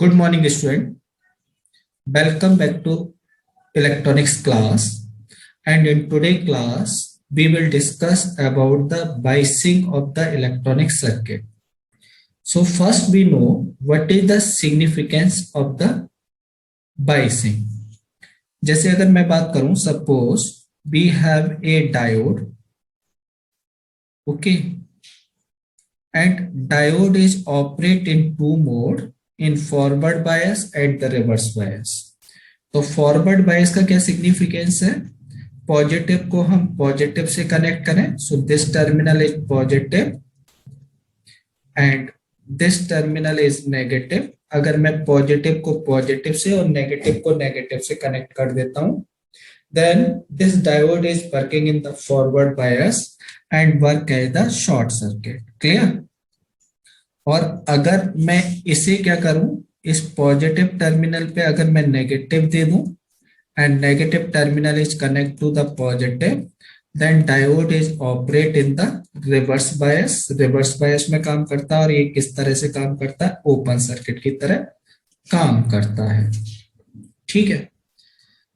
Good morning, student. Welcome back to electronics class. And in today's class, we will discuss about the biasing of the electronic circuit. So first we know what is the significance of the biasing. जैसे अगर मैं बात करूं, suppose we have a diode, okay, and diode is operate in two mode, in forward bias and the reverse bias. तो forward bias का क्या significance है? Positive को हम पॉजिटिव से कनेक्ट करें, so this terminal is positive and this terminal is negative. अगर मैं पॉजिटिव को पॉजिटिव से और नेगेटिव को नेगेटिव से कनेक्ट कर देता हूं, then this diode is working in the forward bias and work as the short circuit. Clear? और अगर मैं इसे क्या करूं, इस पॉजिटिव टर्मिनल पे अगर मैं नेगेटिव दे दूं and negative terminal is connect to the positive, then diode is operate in the reverse bias. Reverse bias में काम करता है और ये किस तरह से काम करता है? ओपन सर्किट की तरह काम करता है. ठीक है.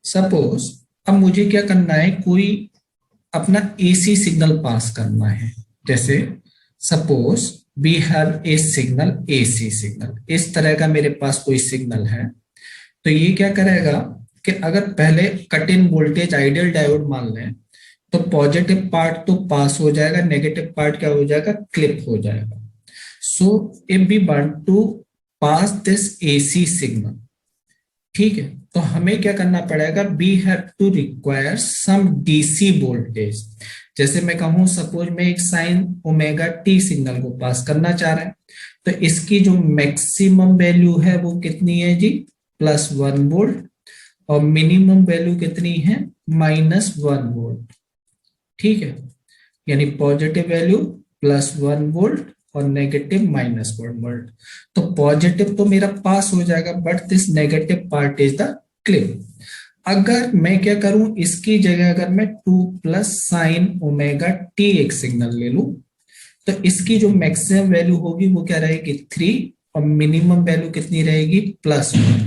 सपोज अब मुझे क्या करना है, कोई अपना एसी सिग्नल पास करना है. जैसे suppose we have a signal, AC signal. इस तरह का मेरे पास कोई सिग्नल है, तो ये क्या करेगा कि अगर पहले cut in voltage ideal diode मान लें, तो पॉजिटिव पार्ट तो पास हो जाएगा, नेगेटिव पार्ट क्या हो जाएगा? क्लिप हो जाएगा. So if we want to pass this AC signal, ठीक है, तो हमें क्या करना पड़ेगा? We have to require some DC voltage. जैसे मैं कहूं, सपोज मैं एक साइन ओमेगा टी सिग्नल को पास करना चाह रहे हैं, तो इसकी जो मैक्सिमम वैल्यू है वो कितनी है जी? +1 वोल्ट. और मिनिमम वैल्यू कितनी है? -1 वोल्ट. ठीक है, यानी पॉजिटिव वैल्यू +1 वोल्ट और नेगेटिव -1 वोल्ट. तो पॉजिटिव तो मेरा पास हो जाएगा, but this negative part is the clip. अगर मैं क्या करूं, इसकी जगह अगर मैं 2 sin ओमेगा टी एक सिग्नल ले लूं, तो इसकी जो मैक्सिमम वैल्यू होगी वो क्या रहेगी? 3. और मिनिमम वैल्यू कितनी रहेगी? +1.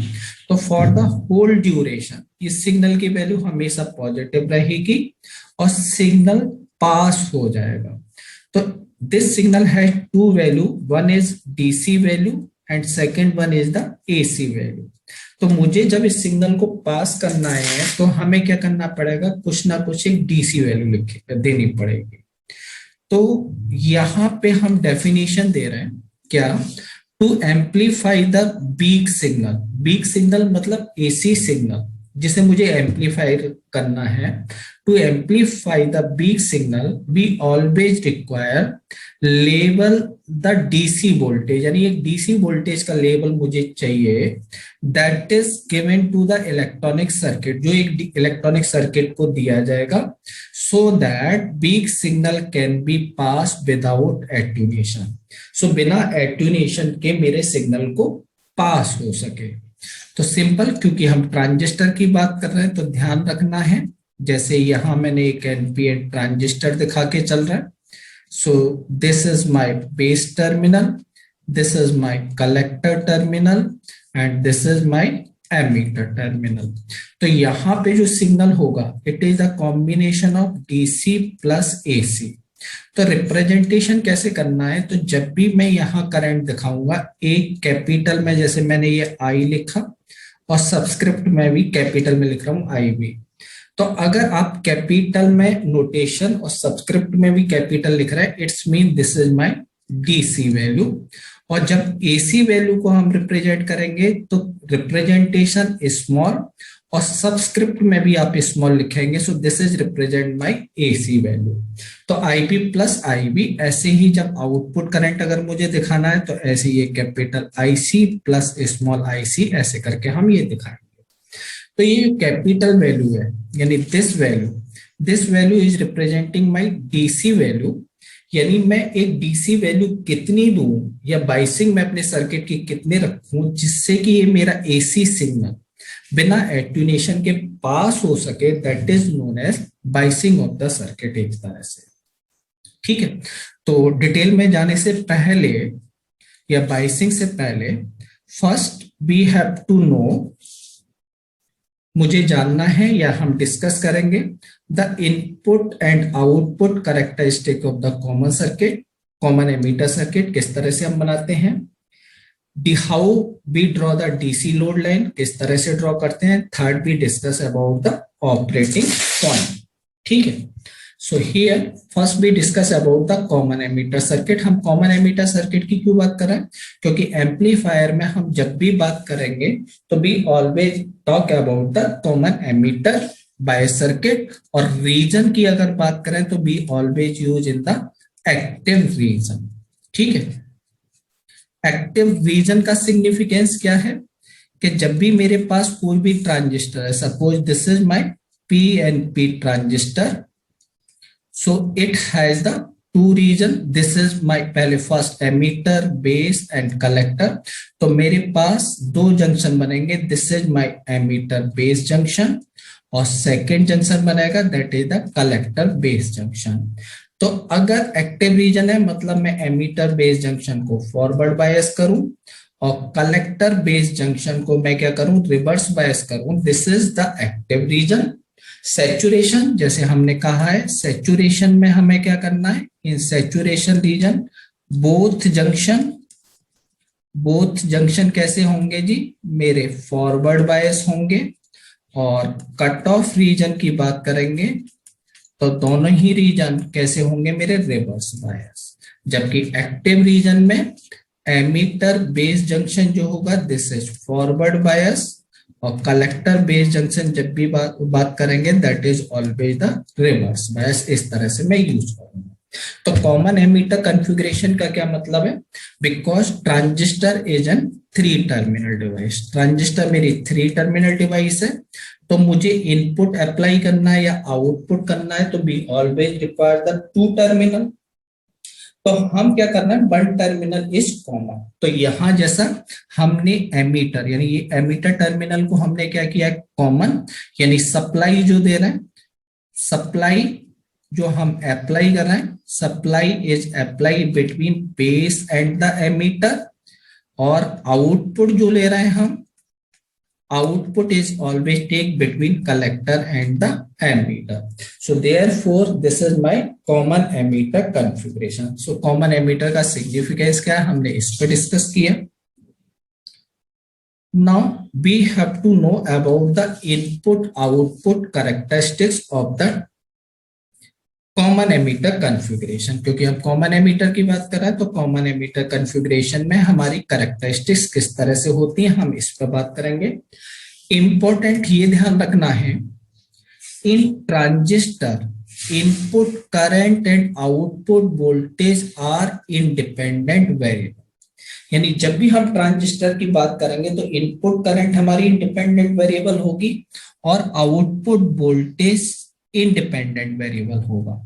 तो फॉर द होल ड्यूरेशन इस सिग्नल की वैल्यू हमेशा पॉजिटिव रहेगी और सिग्नल पास हो जाएगा. तो this signal has two value, one is DC value and second one is the AC value. तो मुझे जब इस सिग्नल को पास करना है तो हमें क्या करना पड़ेगा? कुछ ना कुछ एक डीसी वैल्यू देनी पड़ेगी. तो यहां पे हम डेफिनेशन दे रहे हैं क्या? To amplify the weak signal. Weak signal मतलब एसी सिग्नल जिसे मुझे एम्पलीफाई करना है. To amplify the weak signal we always require level the DC voltage, यानी एक डीसी वोल्टेज का लेवल मुझे चाहिए that is given to the electronic circuit, जो एक इलेक्ट्रॉनिक सर्किट को दिया जाएगा, so that weak signal can be pass without attenuation. सो बिना एट्यूनेशन के मेरे सिग्नल को पास हो सके. तो सिंपल, क्योंकि हम ट्रांजिस्टर की बात कर रहे हैं तो ध्यान रखना है. जैसे यहां मैंने एक एनपीएन ट्रांजिस्टर दिखा के चल रहा है. So this is my base terminal, this is my collector terminal and this is my emitter terminal. तो यहाँ पे जो सिग्नल होगा it is a combination of DC plus AC. तो रिप्रेजेंटेशन कैसे करना है? तो जब भी मैं यहाँ करंट दिखाऊंगा, एक कैपिटल में, जैसे मैंने ये I लिखा और सबस्क्रिप्ट में भी कैपिटल में लिख रहा हूँ IB. तो अगर आप कैपिटल में नोटेशन और सब्सक्रिप्ट में भी कैपिटल लिख रहे हैं, it's mean this is my DC value. और जब एसी वैल्यू को हम रिप्रेजेंट करेंगे तो रिप्रेजेंटेशन स्मॉल और सब्सक्रिप्ट में भी आप स्मॉल लिखेंगे. सो this is represent my AC value. तो आईबी प्लस आईबी, ऐसे ही जब आउटपुट करंट अगर मुझे दिखाना है तो ऐसे ये capital IC plus small IC ऐसे करके हम ये दिखाएंगे. तो ये कैपिटल वैल्यू है, यानी this value is representing my DC value. यानी मैं एक डीसी वैल्यू कितनी दूं या बाइसिंग में अपने सर्किट की कितने रखूं जिससे कि ये मेरा एसी सिग्नल बिना एट्यूनेशन के पास हो सके, that is known as biasing of the circuit. एक तरह से. ठीक है. तो डिटेल में जाने से पहले या बाइसिंग से पहले first we have to know, मुझे जानना है या हम डिस्कस करेंगे the input and output characteristic of the common circuit, common emitter circuit किस तरह से हम बनाते हैं। The how we draw the DC load line, किस तरह से ड्रॉ करते हैं। Third we discuss about the operating point. ठीक है, so here first we discuss about the common emitter circuit. हम कॉमन एमीटर सर्किट की क्यों बात कर रहे हैं, क्योंकि एम्पलीफायर में हम जब भी बात करेंगे तो we always talk about the common emitter bias circuit, और रीजन की अगर बात करें तो we always use in the active region. ठीक है, एक्टिव रीजन का सिग्निफिकेंस क्या है कि जब भी मेरे पास कोई भी ट्रांजिस्टर है, suppose this is my PNP transistor, so it has the two region, this is my पहले first emitter base and collector, तो मेरे पास दो जंक्शन बनेंगे, this is my emitter base junction, और सेकेंड जंक्शन बनेगा that is the collector base junction. तो अगर एक्टिव रीजन है मतलब मैं एमीटर बेस जंक्शन को फॉरवर्ड बायस करूं और कलेक्टर बेस जंक्शन को मैं क्या करूं, रिवर्स बायस करूं, this is the active reason. Saturation, जैसे हमने कहा है सैचुरेशन में हमें क्या करना है, इन सैचुरेशन रीजन बोथ जंक्शन कैसे होंगे जी, मेरे फॉरवर्ड बायस होंगे, और कट ऑफ रीजन की बात करेंगे तो दोनों ही रीजन कैसे होंगे, मेरे रिवर्स बायस। जबकि एक्टिव रीजन में एमीटर बेस जंक्शन जो होगा दिस इज फॉरवर्ड बायस, और कलेक्टर बेस जंक्शन जब भी बात करेंगे that is always the reverse बायस। इस तरह से मैं यूज करूंगा। तो कॉमन एमीटर कॉन्फ़िगरेशन का क्या मतलब है, because transistor is an 3 terminal device, transistor मेरी 3 टर्मिनल डिवाइस है, तो मुझे इनपुट अप्लाई करना है या आउटपुट करना है तो we always require the 2 terminal. तो हम क्या करना है, 1 टर्मिनल इज कॉमन। तो यहां जैसा हमने एमीटर यानी ये एमीटर टर्मिनल को हमने क्या किया, कॉमन, यानी सप्लाई जो दे रहे हैं, सप्लाई जो हम अप्लाई कर रहे हैं, supply is apply between base and the emitter, और आउटपुट जो ले रहे हैं हम, output is always take between collector and the ammeter. So therefore this is my common ammeter configuration. So common ammeter का significance क्या है, हमने इस पर डिस्कस किया। Now we have to know about the input output characteristics of the common ammeter configuration, क्योंकि हम common ammeter की बात कर रहे हैं तो कॉमन एमीटर कॉन्फ़िगरेशन में हमारी कैरेक्टरिस्टिक्स किस तरह से होती हैं हम इस पर बात करेंगे। इंपॉर्टेंट ये ध्यान रखना है, in transistor input current and output voltage are independent variable, यानी जब भी हम ट्रांजिस्टर की बात करेंगे तो इनपुट करंट हमारी इंडिपेंडेंट वेरिएबल होगी और आउटपुट वोल्टेज इंडिपेंडेंट वेरिएबल होगा।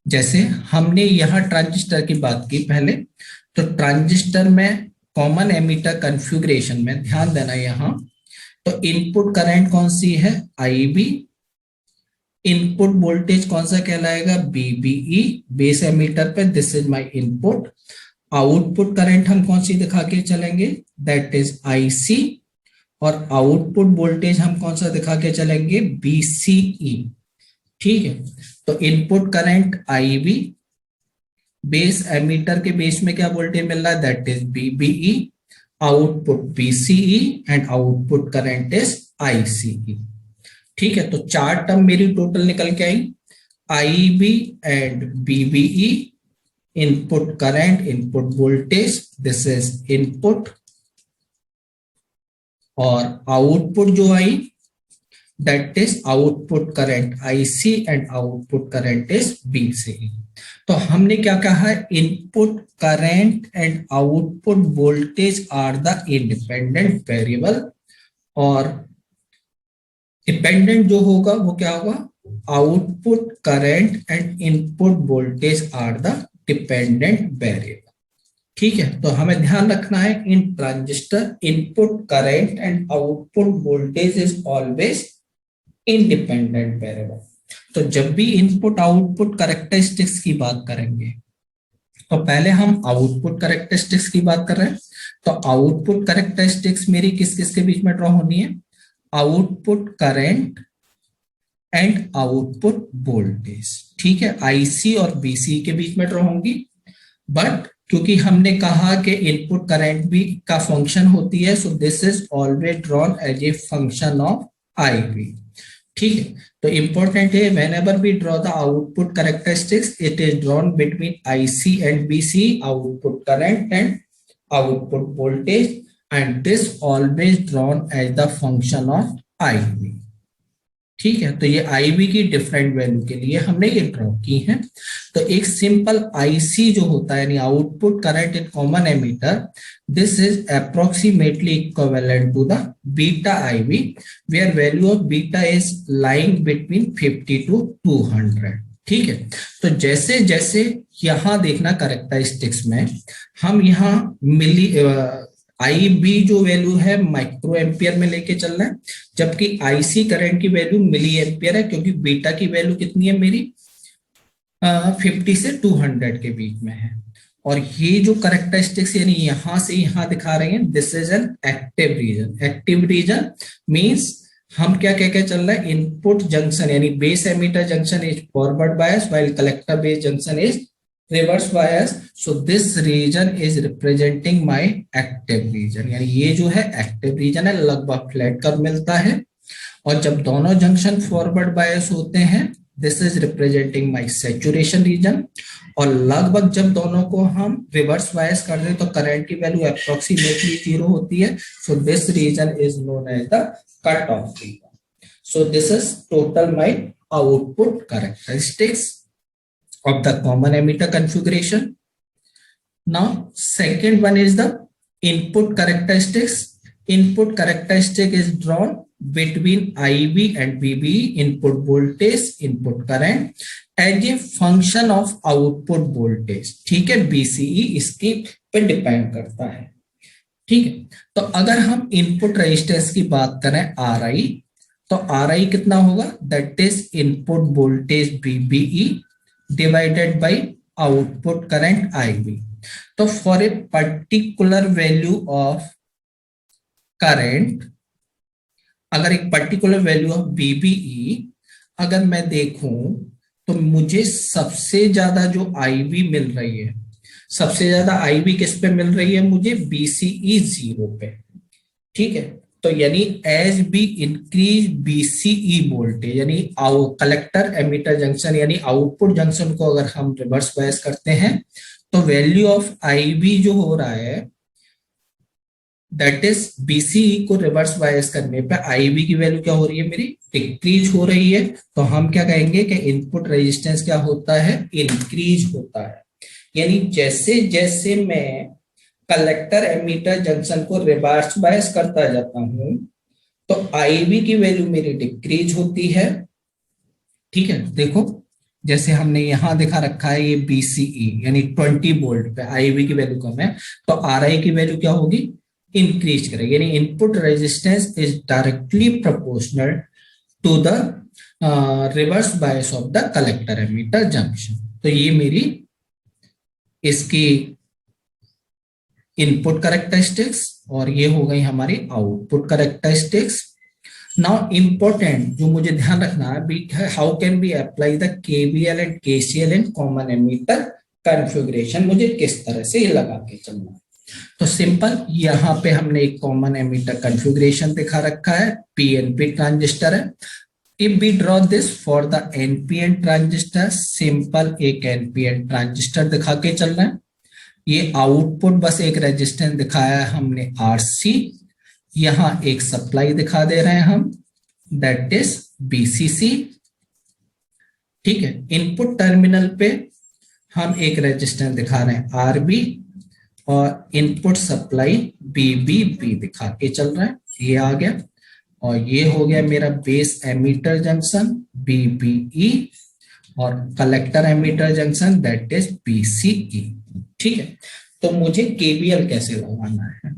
जैसे हमने यहां ट्रांजिस्टर की बात की पहले, तो ट्रांजिस्टर में कॉमन एमीटर कॉन्फ़िगरेशन में ध्यान देना, यहां तो इनपुट करंट कौन सी है, IB, इनपुट वोल्टेज कौन सा कहलाएगा, BBE, बेस एमीटर पे this is my input, output current हम कौन सी दिखा के चलेंगे, दैट इज IC, और आउटपुट वोल्टेज हम कौन सा दिखा के चलेंगे, BCE। ठीक है, तो input current IB, base emitter के बेस में क्या वोल्टेज मिल रहा है, that is BBE, output BCE and output current is ICE। ठीक है, तो 4 टर्म मेरी टोटल निकल के आई, IB and BBE, input current, input voltage, this is input, और आउटपुट जो आई that is output current IC and output current is BCE। तो हमने क्या कहा है, input current and output voltage are the independent variable, और डिपेंडेंट जो होगा वो क्या होगा, output current and input voltage are the dependent variable. ठीक है, तो हमें ध्यान रखना है in transistor input current and output voltage is always independent variable. तो जब भी इनपुट आउटपुट कैरेक्टरिस्टिक्स की बात करेंगे तो पहले हम आउटपुट कैरेक्टरिस्टिक्स की बात कर रहे हैं, तो आउटपुट कैरेक्टरिस्टिक्स मेरी किस किस के बीच में ड्रॉ होनी है? Output current and output voltage, ठीक है, आईसी और बीसी के बीच में ड्रॉ होंगी। बट क्योंकि हमने कहा कि इनपुट करंट भी का फंक्शन होती है, so this is always drawn as a function of IV, ठीक है। तो इंपॉर्टेंट है, whenever we draw the output characteristics it is drawn between IC and BC, output current and output voltage, and this always drawn as the function of IV, ठीक है। तो ये ivy की different value के लिए हमने ये draw की है। तो एक सिंपल आईसी जो होता है यानी output current in common emitter, this is approximately equivalent to the beta IV, where value of beta is lying between 50 to 200, ठीक है। तो जैसे जैसे यहां देखना कैरेक्टरिस्टिक्स में, हम यहाँ मिली आई बी जो वैल्यू है माइक्रो एम्पियर में लेके चल रहे हैं, जबकि आईसी करंट की वैल्यू मिली एम्पियर है, क्योंकि बीटा की वैल्यू कितनी है मेरी 50 से 200 के बीच में है। और ये जो कैरेक्टरिस्टिक्स यानी यहां से यहां दिखा रहे हैं, this is an active region. Active region means हम क्या कह के चल रहे हैं, इनपुट जंक्शन यानी base emitter junction is forward bias while collector base junction is reverse bias, so this region is representing my active region, यानी ये जो है एक्टिव रीजन है, लगभग फ्लैट कर्व मिलता है। और जब दोनों जंक्शन फॉरवर्ड बायस होते हैं, this is representing my saturation region. और लगभग जब दोनों को हम रिवर्स बायस कर दें तो करंट की वैल्यू अप्रोक्सीमेटली 0 होती है, so this region is known as the cut off region. So this is total my output characteristics of the common emitter configuration. Now second one is the input characteristics. Input characteristic is drawn between IV and VBE, input voltage, input current as a function of output voltage, ठीक है। BCE इसके पे depend करता है, ठीक है। तो अगर हम इनपुट रेजिस्टेंस की बात करें RI, तो RI कितना होगा, that is input voltage VBE divided by output current IV. तो for a particular value of current, अगर एक particular value of VBE अगर मैं देखूं, तो मुझे सबसे ज्यादा जो IV मिल रही है, सबसे ज्यादा IV किस पे मिल रही है, मुझे BCE 0 पे, ठीक है। तो यानी as we increase BCE voltage यानी कलेक्टर एमीटर जंक्शन यानी आउटपुट जंक्शन को अगर हम रिवर्स बायस करते हैं, तो वैल्यू ऑफ आईबी जो हो रहा है, दैट इज बीसीई को रिवर्स बायस करने पे आईबी की वैल्यू क्या हो रही है, मेरी डिक्रीज हो रही है। तो हम क्या कहेंगे कि इनपुट रेजिस्टेंस क्या होता है, इंक्रीज होता है। यानी जैसे जैसे मैं कलेक्टर एमीटर जंक्शन को रिवर्स बायस करता जाता हूं, तो आईबी की वैल्यू मेरी डिक्रीज होती है, ठीक है। देखो जैसे हमने यहां दिखा रखा है, ये बीसीई यानी 20 वोल्ट पे आईबी की वैल्यू कम है, तो आरआई की वैल्यू क्या होगी, इंक्रीज करेगी। यानी input resistance is directly proportional to the reverse bias of the collector emitter junction. तो ये मेरी इसकी इनपुट कैरेक्टरिस्टिक्स और ये हो गई हमारी आउटपुट कैरेक्टरिस्टिक्स। नाउ इंपॉर्टेंट जो मुझे ध्यान रखना है, how can be apply the KVL and KCL in common ammeter configuration, मुझे किस तरह से ये लगा के चलना है। तो सिंपल यहाँ पे हमने एक कॉमन एमीटर कॉन्फ़िगरेशन दिखा रखा है, पीएनपी ट्रांजिस्टर है। If we draw this for the NPN transistor, simple एक एनपीएन ट्रांजिस्टर दिखा के चलना है। ये आउटपुट बस एक रेजिस्टेंस दिखाया है हमने आरसी, यहां एक सप्लाई दिखा दे रहे हैं हम, दैट इज बीसीसी, ठीक है। इनपुट टर्मिनल पे हम एक रेजिस्टेंस दिखा रहे हैं आरबी और इनपुट सप्लाई बीबीबी दिखा के चल रहा है, ये आ गया। और ये हो गया मेरा बेस एमीटर जंक्शन बीबीई और collector emitter junction that is BCE, ठीक है। तो मुझे केवीएल कैसे लगाना है,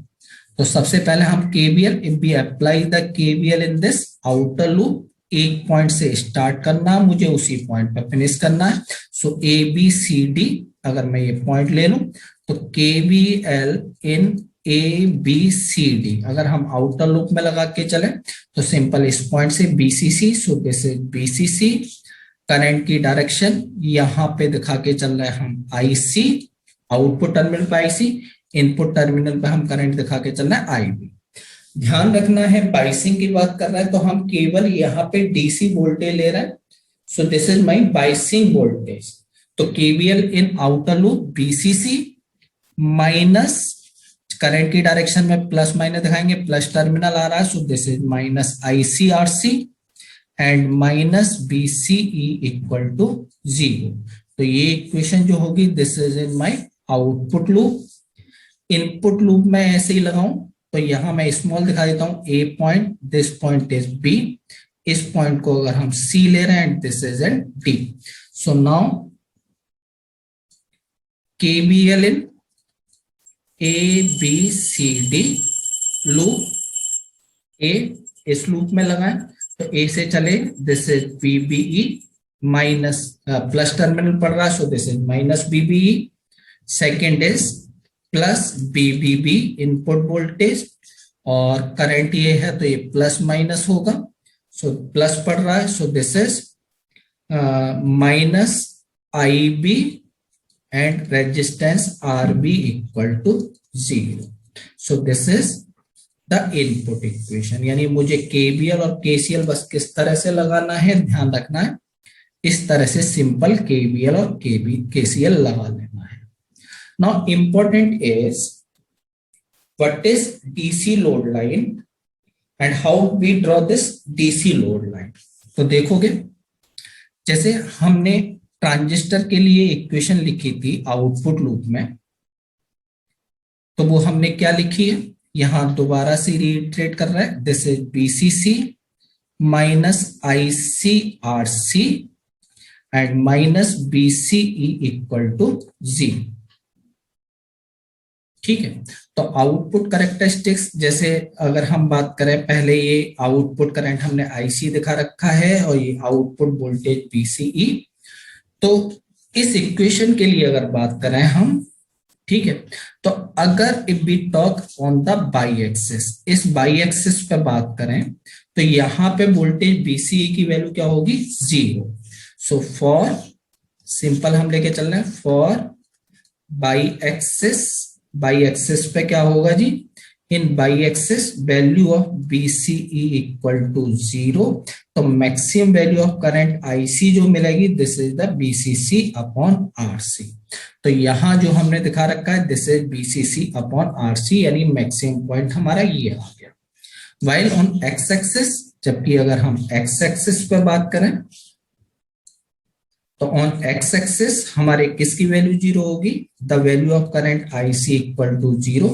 तो सबसे पहले हम KVL, if we apply the KVL in this outer loop, एक पॉइंट से स्टार्ट करना, मुझे उसी पॉइंट पर फिनिश करना है। सो ए बी सी डी अगर मैं ये पॉइंट ले लूं, तो KVL in A B C D अगर हम आउटर लूप में लगा के चले तो सिंपल इस पॉइंट से BCC, so this is BCC. Current की डायरेक्शन यहां पे दिखा के चल रहे हैं हम आईसी, आउटपुट टर्मिनल पे आईसी, इनपुट टर्मिनल पे हम करंट दिखा के चल रहे हैं आईबी। ध्यान रखना है बाइसिंग की बात कर रहा है तो हम केवल यहाँ पे डीसी वोल्टेज ले रहे हैं, so this is my biasing voltage. तो KVL in outer loop VCC minus current की डायरेक्शन में प्लस माइनस दिखाएंगे, प्लस टर्मिनल आ रहा है, so this is minus ICRC and minus BCE equal to 0। तो ये इक्वेशन जो होगी this is in my output loop. Input loop में ऐसे ही लगाऊं तो यहां मैं स्मॉल दिखा देता हूं, A point, this point is B, इस पॉइंट को अगर हम सी ले रहे हैं this is and D. So now KVL in A B C D loop, A इस लूप में लगाएं तो ए से चले this is VBE minus plus terminal पड़ रहा है, so this is minus VBE. Second is plus VBB input voltage और करंट ये है तो ये प्लस माइनस होगा, सो प्लस पड़ रहा है, so this is minus IB and resistance RB equal to 0। So this is the input equation. यानी मुझे केबीएल और केसीएल बस किस तरह से लगाना है ध्यान रखना है, इस तरह से सिंपल केबीएल और केसीएल लगा लेना है। Now important is what is DC load line and how we draw this DC load line। तो देखोगे जैसे हमने ट्रांजिस्टर के लिए इक्वेशन लिखी थी आउटपुट लूप में, तो वो हमने क्या लिखी है यहां दोबारा से रिट्रेट कर रहा है, this is BCC minus ICRC and minus BCE equal to 0। ठीक है, तो आउटपुट कैरेक्टरिस्टिक्स जैसे अगर हम बात करें, पहले ये आउटपुट करंट हमने आईसी दिखा रखा है और ये आउटपुट वोल्टेज बीसीई। तो इस इक्वेशन के लिए अगर बात करें हम, ठीक है, तो अगर if we talk on the Y axis, इस बाई एक्सिस पे बात करें तो यहां पे वोल्टेज बीसीई की वैल्यू क्या होगी 0। सो फॉर सिंपल हम लेके चल रहे हैं फॉर बाई एक्सिस पे क्या होगा जी, in Y axis value of VCE equal to 0। तो maximum value of current IC जो मिलेगी this is the VCC upon RC. तो यहां जो हमने दिखा रखा है this is BCC upon RC, यानी मैक्सिमम पॉइंट हमारा ये आ गया। वाइल ऑन एक्स एक्सिस, जबकि अगर हम एक्स एक्सिस पे बात करें तो ऑन एक्स एक्सिस हमारे किसकी वैल्यू 0 होगी, the value of current IC equal to 0।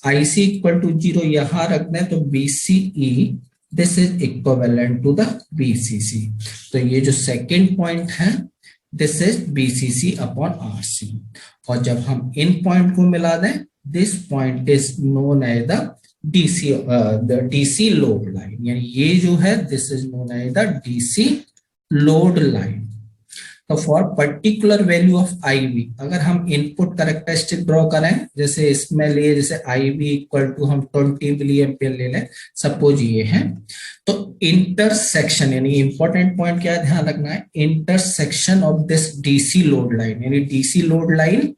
IC equal to 0 यहां रखना है तो BCE this is equivalent to the BCC. तो ये जो सेकेंड पॉइंट है this is BCC upon RC, और जब हम इन पॉइंट को मिला दें this point is known as the DC load line, यानी ये जो है this is known as the DC load line. तो for particular value of I we अगर हम इनपुट कैरेक्टरिस्टिक ड्रॉ करें, जैसे इसमें लिए जैसे आई वी इक्वल टू हम 20 मिली एम्पियर ले लें, सपोज ये है, तो इंटरसेक्शन यानी इंपॉर्टेंट पॉइंट क्या है ध्यान रखना है, intersection of this DC load line, यानी DC load line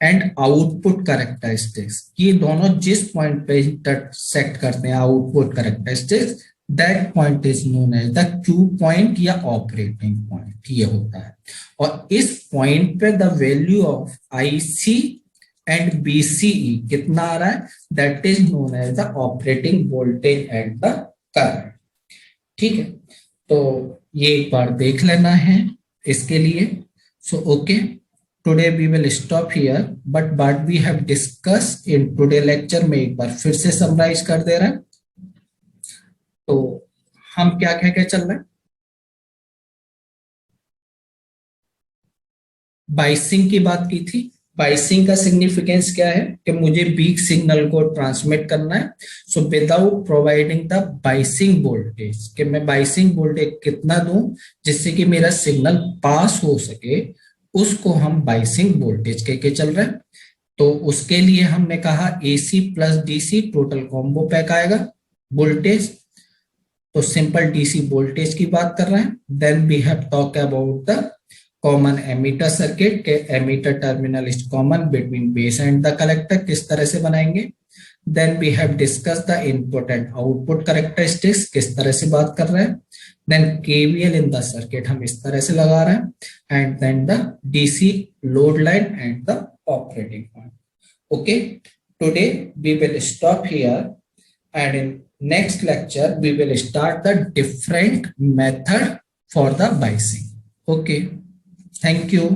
and output characteristics, ये दोनों जिस पॉइंट पे इंटरसेक्ट करते हैं output characteristics that point is known as the Q point या operating point, ये होता है। और इस पॉइंट पे the value of IC and BCE कितना आ रहा है, that is known as the operating voltage and the current। ठीक है, तो ये एक बार देख लेना है इसके लिए। So okay, today we will stop here, but what we have discussed in today lecture में एक बार फिर से समराइज कर दे रहे हैं। तो हम क्या कह के चल रहे हैं, बाइसिंग की बात की थी। बाइसिंग का सिग्निफिकेंस क्या है कि मुझे वीक सिग्नल को ट्रांसमिट करना है, so without providing the biasing voltage, कि मैं बाइसिंग वोल्टेज कितना दूं जिससे कि मेरा सिग्नल पास हो सके, उसको हम बाइसिंग वोल्टेज कह के चल रहे हैं। तो उसके लिए हमने कहा AC plus DC total combo pack आएगा वोल्टेज। तो सिंपल DC वोल्टेज की बात कर रहे हैं। Then we have talk about the common emitter circuit के emitter terminal is common between base and the collector, किस तरह से बनाएंगे। Then we have discuss the input and output characteristics, किस तरह से बात कर रहे हैं। Then KVL in the circuit हम इस तरह से लगा रहे हैं। And then the DC load line and the operating point. Okay, today we will stop here, and in next lecture we will start the different method for the biasing. Okay, thank you.